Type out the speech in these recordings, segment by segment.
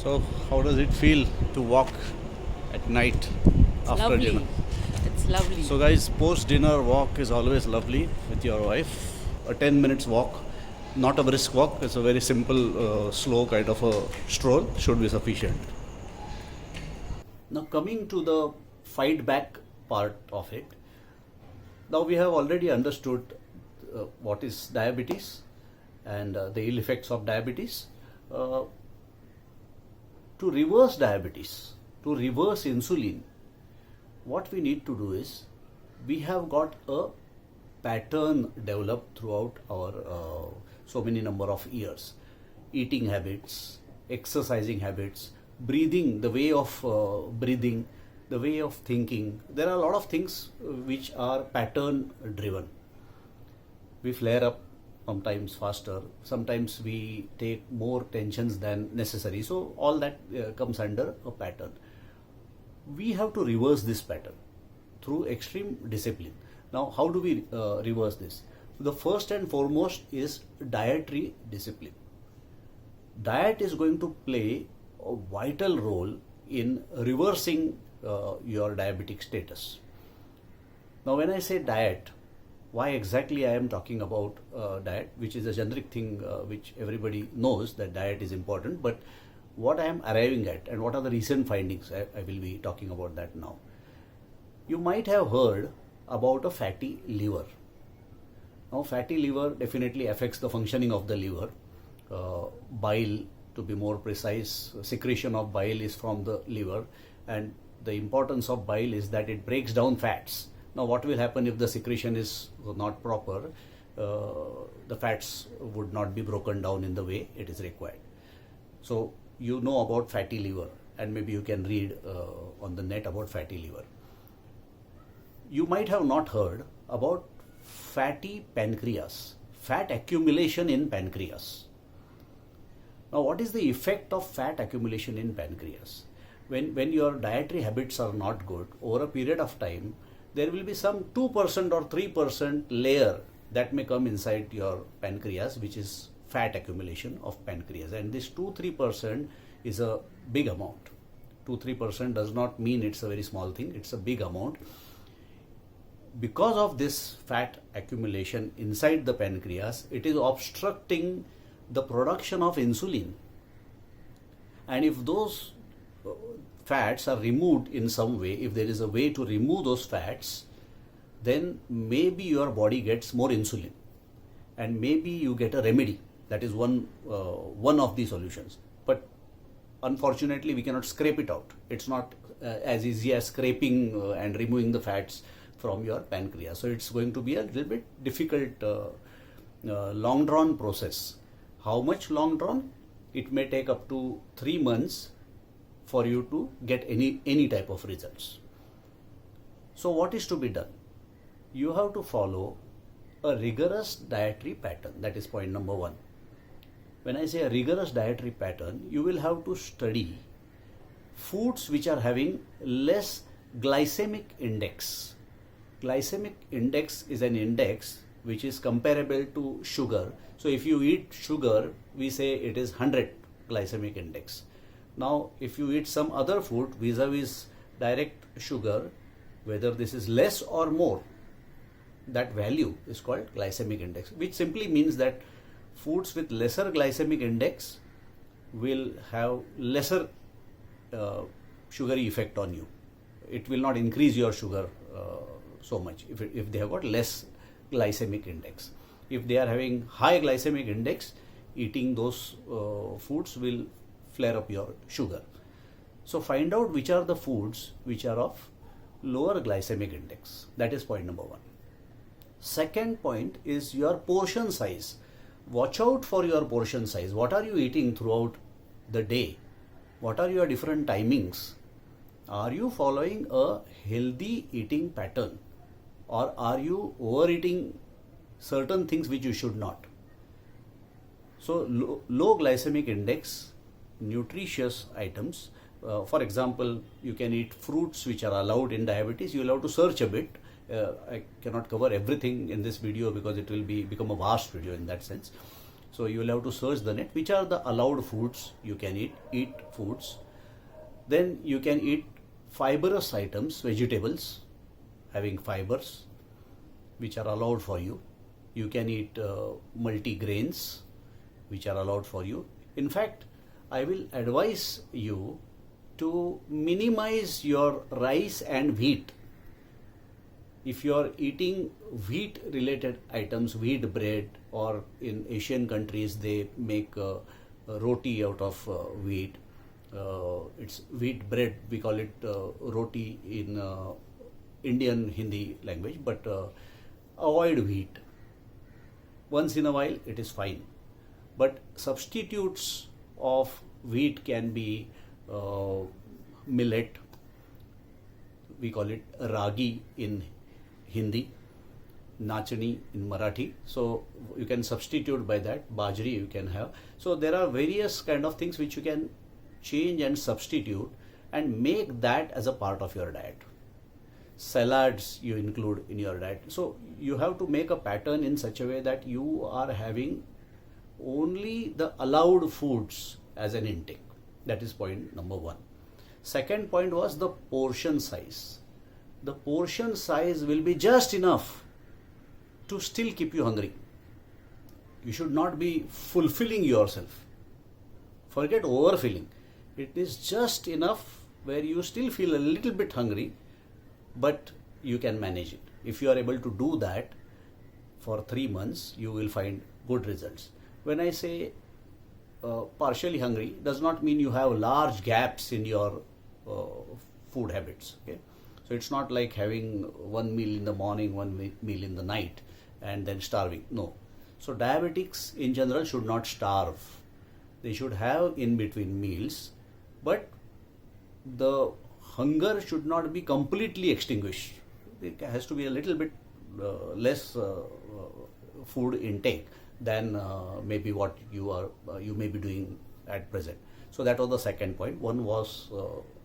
So, how does it feel to walk at night after Lovely. dinner? It's lovely. So, guys, post dinner walk is always lovely with your wife. A 10 minutes walk, not a brisk walk, it's a very simple, slow kind of a stroll, should be sufficient. Now, coming to the fight back part of it, now we have already understood what is diabetes and the ill effects of diabetes. To reverse diabetes, to reverse insulin, what we need to do is we have got a pattern developed throughout our so many number of years. Eating habits, exercising habits, breathing, the way of breathing, the way of thinking. There are a lot of things which are pattern driven. We flare up sometimes faster, sometimes we take more tensions than necessary. So all that comes under a pattern. We have to reverse this pattern through extreme discipline. Now, how do we reverse this? The first and foremost is dietary discipline. Diet is going to play a vital role in reversing your diabetic status. Now, when I say diet, why exactly I am talking about diet, which is a generic thing which everybody knows that diet is important, but what I am arriving at and what are the recent findings, I will be talking about that now. You might have heard about a fatty liver. Now, fatty liver definitely affects the functioning of the liver. Bile, to be more precise, secretion of bile is from the liver, and the importance of bile is that it breaks down fats. Now, what will happen if the secretion is not proper? The fats would not be broken down in the way it is required. So, you know about fatty liver, and maybe you can read on the net about fatty liver. You might have not heard about fatty pancreas, fat accumulation in pancreas. Now, what is the effect of fat accumulation in pancreas? When your dietary habits are not good, over a period of time, there will be some 2% or 3% layer that may come inside your pancreas, which is fat accumulation of pancreas. And this 2-3% is a big amount. 2-3% does not mean it's a very small thing, it's a big amount. Because of this fat accumulation inside the pancreas, it is obstructing the production of insulin. And if those fats are removed in some way, if there is a way to remove those fats, then maybe your body gets more insulin and maybe you get a remedy. That is one of the solutions. But unfortunately, we cannot scrape it out. It's not as easy as scraping and removing the fats from your pancreas. So it's going to be a little bit difficult, long drawn process. How much long drawn? It may take up to 3 months for you to get any type of results. So what is to be done? You have to follow a rigorous dietary pattern. That is point number 1. When I say a rigorous dietary pattern, you will have to study foods which are having less glycemic index. Glycemic index is an index which is comparable to sugar. So if you eat sugar, we say it is 100 glycemic index. Now, if you eat some other food vis-a-vis direct sugar, whether this is less or more, that value is called glycemic index, which simply means that foods with lesser glycemic index will have lesser sugary effect on you. It will not increase your sugar so much if they have got less glycemic index. If they are having high glycemic index, eating those foods will flare up your sugar. So find out which are the foods which are of lower glycemic index. That is point number 1. Second point is your portion size. Watch out for your portion size. What are you eating throughout the day? What are your different timings? Are you following a healthy eating pattern, or are you overeating certain things which you should not? So low glycemic index, nutritious items. For example, you can eat fruits which are allowed in diabetes. You will have to search a bit. I cannot cover everything in this video because it will become a vast video in that sense. So you will have to search the net, which are the allowed foods you can eat foods. Then you can eat fibrous items, vegetables, having fibers, which are allowed for you. You can eat multi-grains, which are allowed for you. In fact, I will advise you to minimize your rice and wheat. If you are eating wheat related items, wheat bread, or in Asian countries they make roti out of wheat. It's wheat bread, we call it roti in Indian Hindi language, but avoid wheat. Once in a while it is fine, but substitutes of wheat can be millet, we call it ragi in Hindi, nachani in Marathi. So you can substitute by that. Bajri you can have. So there are various kind of things which you can change and substitute and make that as a part of your diet. Salads you include in your diet. So you have to make a pattern in such a way that you are having only the allowed foods as an intake. That is point number one. Second point was the portion size. The portion size will be just enough to still keep you hungry. You should not be fulfilling yourself. Forget overfilling. It is just enough where you still feel a little bit hungry, but you can manage it. If you are able to do that for 3 months, you will find good results. When I say partially hungry, does not mean you have large gaps in your food habits. Okay, so it's not like having one meal in the morning, one meal in the night, and then starving. No. So diabetics in general should not starve. They should have in between meals, but the hunger should not be completely extinguished. It has to be a little bit less food intake than maybe what you may be doing at present. So that was the second point. One was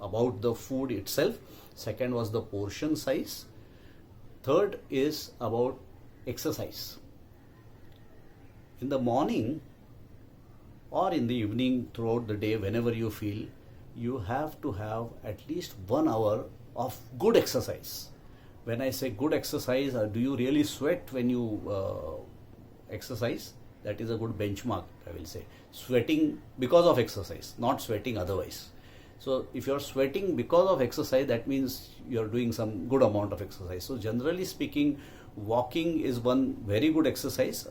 about the food itself. Second was the portion size. Third is about exercise. In the morning or in the evening, throughout the day, whenever you feel, you have to have at least 1 hour of good exercise. When I say good exercise, do you really sweat when you exercise? That is a good benchmark, I will say. Sweating because of exercise, not sweating otherwise. So if you are sweating because of exercise, that means you are doing some good amount of exercise. So generally speaking, walking is one very good exercise.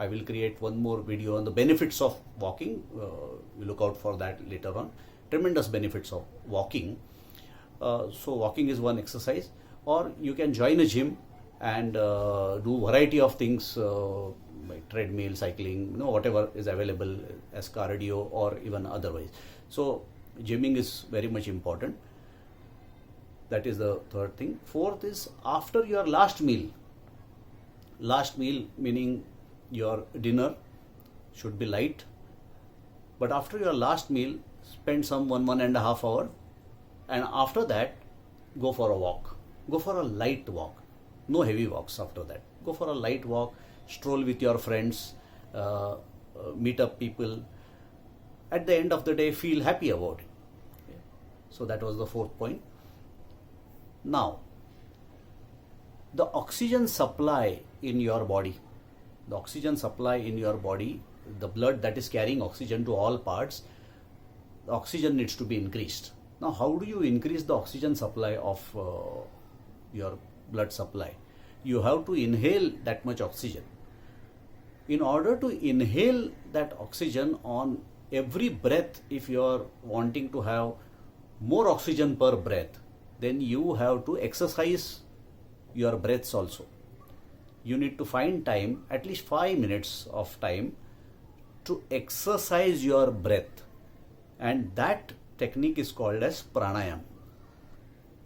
I will create one more video on the benefits of walking. You look out for that later on. Tremendous benefits of walking. So walking is one exercise. Or you can join a gym and do variety of things like treadmill, cycling, whatever is available as cardio or even otherwise. So gymming is very much important. That is the third thing. Fourth is after your last meal. Last meal meaning your dinner should be light, but after your last meal, spend some 1.5 hours, and after that, go for a walk. Go for a light walk. No heavy walks after that. Go for a light walk, stroll with your friends, meet up people. At the end of the day, feel happy about it. Okay. So that was the fourth point. Now, the oxygen supply in your body. The oxygen supply in your body, the blood that is carrying oxygen to all parts, the oxygen needs to be increased. Now, how do you increase the oxygen supply of your blood supply? You have to inhale that much oxygen. In order to inhale that oxygen on every breath, if you are wanting to have more oxygen per breath, then you have to exercise your breaths also. You need to find time, at least 5 minutes of time, to exercise your breath, and that technique is called as pranayam.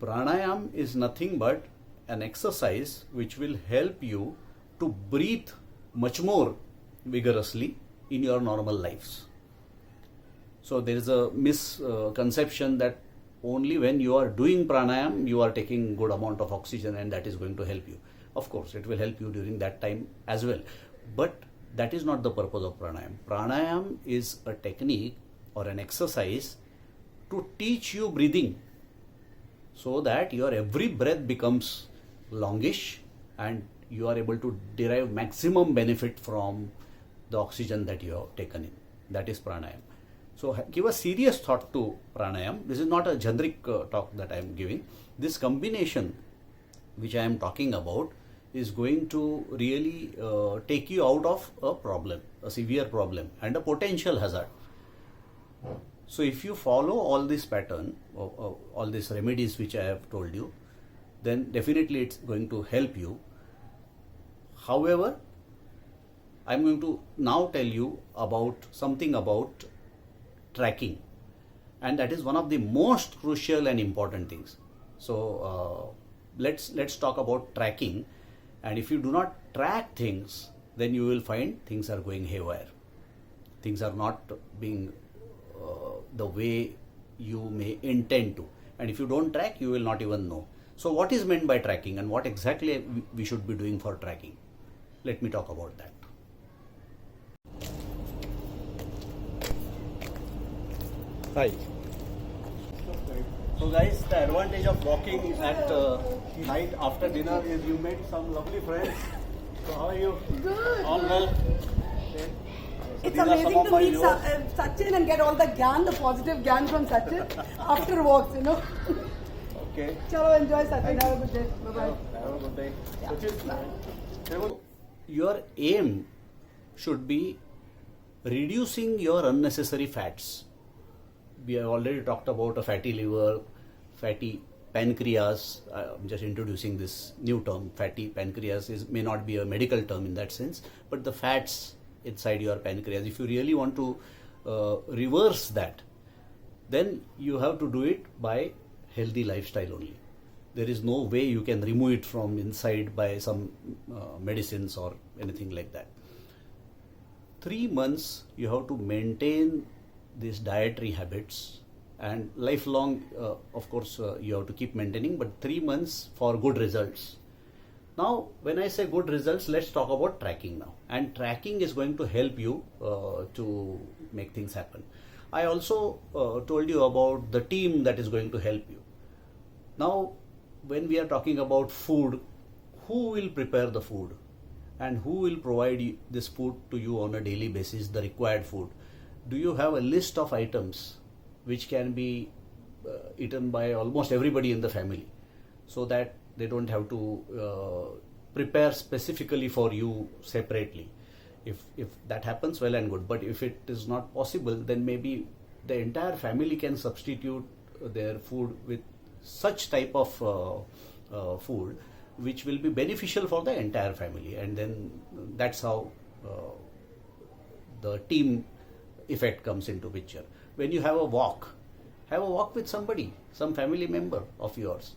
Pranayam is nothing but an exercise which will help you to breathe much more vigorously in your normal lives. So there is a misconception that only when you are doing pranayam you are taking good amount of oxygen and that is going to help you. Of course, it will help you during that time as well. But That is not the purpose of pranayam. Pranayam is a technique or an exercise to teach you breathing, so that your every breath becomes longish and you are able to derive maximum benefit from the oxygen that you have taken in. That is pranayam. So give a serious thought to pranayam. This is not a generic talk that I am giving. This combination which I am talking about is going to really take you out of a problem, a severe problem and a potential hazard. So if you follow all this pattern, all these remedies which I have told you, then definitely it's going to help you. However, I'm going to now tell you about something about tracking, and that is one of the most crucial and important things. So let's talk about tracking. And if you do not track things, then you will find things are going haywire. Things are not being the way you may intend to. And if you don't track, you will not even know. So what is meant by tracking and what exactly we should be doing for tracking? Let me talk about that. Hi. So guys, the advantage of walking at night after dinner is you met some lovely friends. So how are you? Good. All well? So It's these are some amazing of to my meet viewers. Sachin and get all the gyan, the positive gyan from Sachin after walks, you know. Okay. Chalo, enjoy Sachin. Thank Have a good day. Bye-bye. Have a good day. Yeah. Sachin, your aim should be reducing your unnecessary fats. We have already talked about a fatty liver, fatty pancreas. I'm just introducing this new term. Fatty pancreas may not be a medical term in that sense, but the fats inside your pancreas, if you really want to reverse that, then you have to do it by healthy lifestyle only. There is no way you can remove it from inside by some medicines or anything like that. 3 months you have to maintain these dietary habits, and lifelong of course you have to keep maintaining, but 3 months for good results. Now when I say good results, let's talk about tracking now, and tracking is going to help you to make things happen. I also told you about the team that is going to help you. Now when we are talking about food, who will prepare the food and who will provide this food to you on a daily basis, the required food? Do you have a list of items which can be eaten by almost everybody in the family, so that they don't have to prepare specifically for you separately? If that happens, well and good, but if it is not possible, then maybe the entire family can substitute their food with such type of food which will be beneficial for the entire family, and then that's how the team effect comes into picture. When you have a walk with somebody, some family member of yours.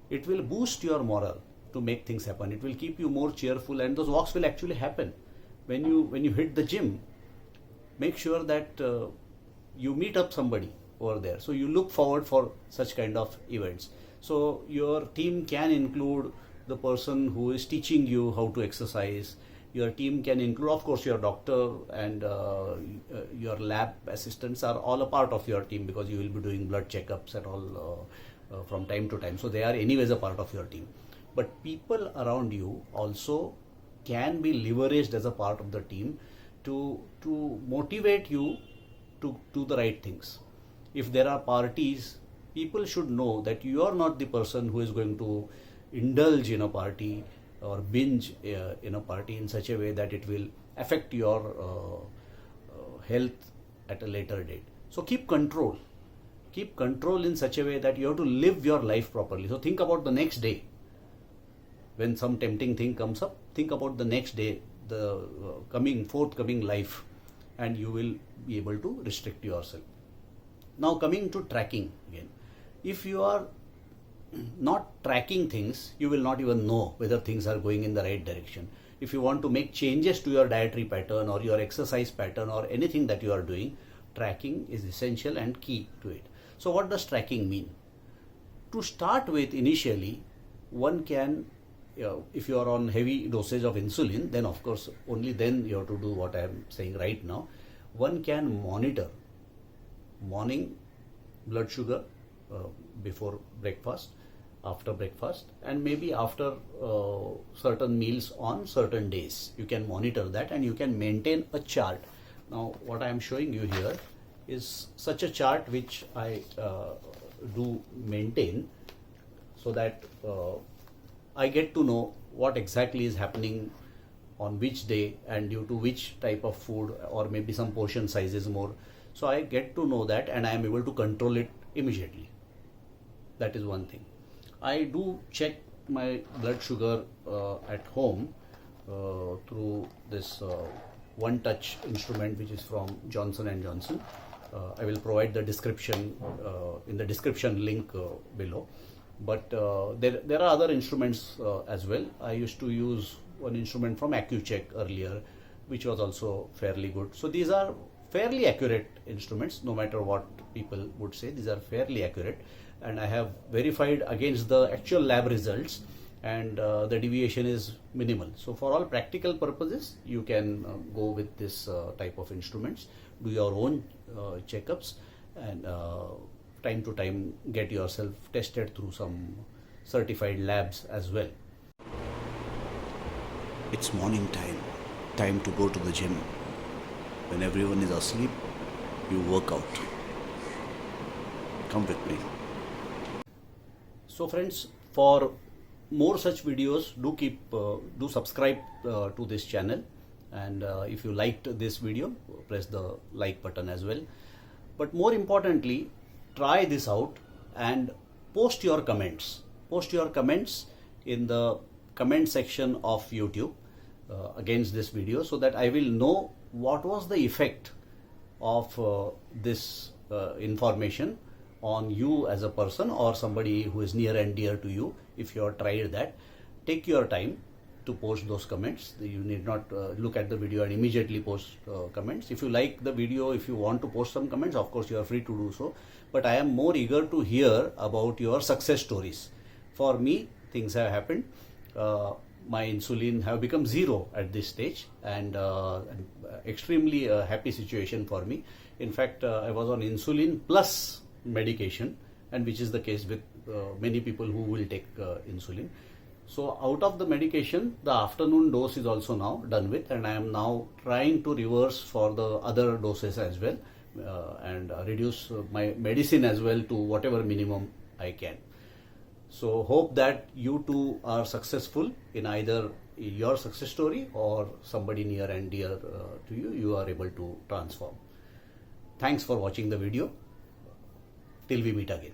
It will boost your morale to make things happen. It will keep you more cheerful, and those walks will actually happen. When you hit the gym, make sure that you meet up somebody over there. So you look forward for such kind of events. So your team can include the person who is teaching you how to exercise. Your team can include, of course, your doctor and your lab assistants are all a part of your team, because you will be doing blood checkups and all from time to time. So they are anyways a part of your team. But people around you also can be leveraged as a part of the team to motivate you to do the right things. If there are parties, people should know that you are not the person who is going to indulge in a party or binge in a party in such a way that it will affect your health at a later date. So keep control in such a way that you have to live your life properly. So think about the next day. When some tempting thing comes up, think about the next day, the forthcoming life, and you will be able to restrict yourself. Now coming to tracking again, if you are not tracking things, you will not even know whether things are going in the right direction. If you want to make changes to your dietary pattern or your exercise pattern or anything that you are doing, tracking is essential and key to it. So what does tracking mean? To start with, initially, one can if you are on heavy dosage of insulin, then of course only then you have to do what I am saying right now. One can monitor morning blood sugar before breakfast, after breakfast, and maybe after certain meals on certain days. You can monitor that and you can maintain a chart. Now what I am showing you here is such a chart which I do maintain, so that I get to know what exactly is happening on which day and due to which type of food, or maybe some portion size is more. So I get to know that and I am able to control it immediately. That is one thing. I do check my blood sugar at home through this one touch instrument which is from Johnson and Johnson. I will provide the description in the description link below. But there are other instruments as well. I used to use one instrument from AccuCheck earlier, which was also fairly good. So these are fairly accurate instruments, no matter what people would say. These are fairly accurate, and I have verified against the actual lab results, and the deviation is minimal. So for all practical purposes, you can go with this type of instruments, do your own checkups, and time to time get yourself tested through some certified labs as well. It's morning time to go to the gym. When everyone is asleep, you work out. Come with me. So friends, for more such videos, do subscribe to this channel, and if you liked this video, press the like button as well. But more importantly, try this out and post your comments. Post your comments in the comment section of YouTube against this video, so that I will know what was the effect of this information on you as a person, or somebody who is near and dear to you. If you have tried that, take your time to post those comments. You need not look at the video and immediately post comments. If you like the video, if you want to post some comments, of course you are free to do so. But I am more eager to hear about your success stories. For me, things have happened. My insulin have become zero at this stage, and extremely happy situation for me. In fact, I was on insulin plus medication, and which is the case with many people who will take insulin. So out of the medication, the afternoon dose is also now done with, and I am now trying to reverse for the other doses as well, and reduce my medicine as well to whatever minimum I can. So hope that you too are successful in either your success story or somebody near and dear to you, you are able to transform. Thanks for watching the video. Till we meet again.